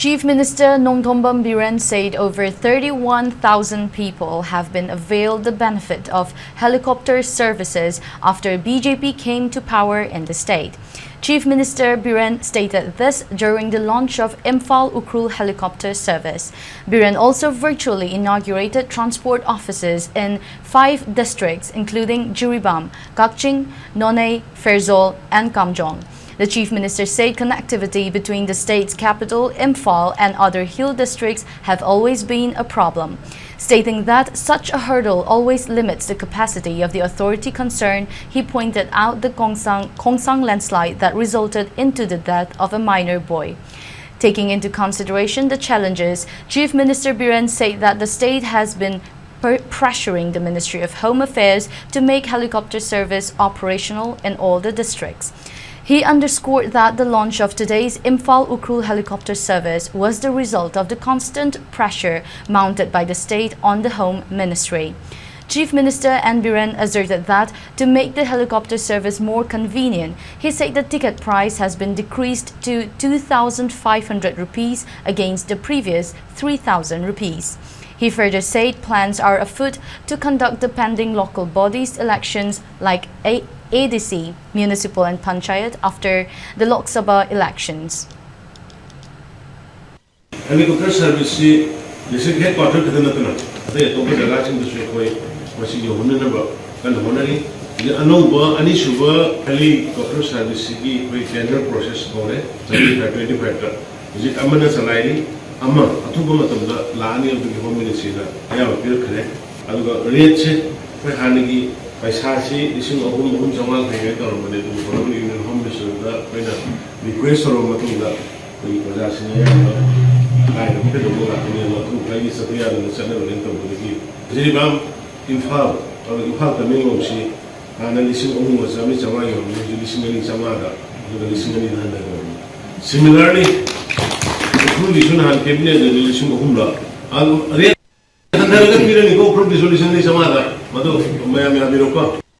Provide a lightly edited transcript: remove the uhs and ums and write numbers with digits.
Chief Minister Nongthombam Biren said over 31,000 people have been availed the benefit of helicopter services after BJP came to power in the state. Chief Minister Biren stated this during the launch of Imphal Ukhrul helicopter service. Biren also virtually inaugurated transport offices in 5 districts including Jiribam, Kakching, Nonay, Ferzol and Kamjong. The Chief Minister said connectivity between the state's capital, Imphal, and other hill districts have always been a problem, stating that such a hurdle always limits the capacity of the authority concerned. He pointed out the Khongsang landslide that resulted into the death of a minor boy. Taking into consideration the challenges, Chief Minister Biren said that the state has been pressuring the Ministry of Home Affairs to make helicopter service operational in all the districts. He underscored that the launch of today's Imphal Ukhrul helicopter service was the result of the constant pressure mounted by the state on the Home Ministry. Chief Minister Biren asserted that to make the helicopter service more convenient, he said the ticket price has been decreased to 2,500 rupees against the previous 3,000 rupees. He further said plans are afoot to conduct the pending local bodies elections like ADC, municipal and panchayat after the Lok Sabha elections. Helicopter service district headquarters to the Natana. They took the last industry way, was in your number and honoring the Anova Anishuba helicopter service with tender process for it, 25. Is it Amana Salari? Amma, Atubama, Lani of the Home Ministry, I have appeared correct. I'll go rich for Hanigi. Paisasi, ising ohum jamal kaya government itu kalau ini home minister dah, pernah request orang macam dah, pergi kerja sini ya, lain kita tu bukan ini orang lagi setia dengan channel orang tu boleh. Jadi bang Imphal, kalau Imphal kami ngomsi, karena ising ohum macam ni jamal yang, jadi ising ini jamal dah, jadi ising ini dah ada. Similarly, Ukhrul ising hal cabinet jadi ising ohum dah, al Anda akan pilih ni kau problem solution ni sama ada, madu, maya biroka.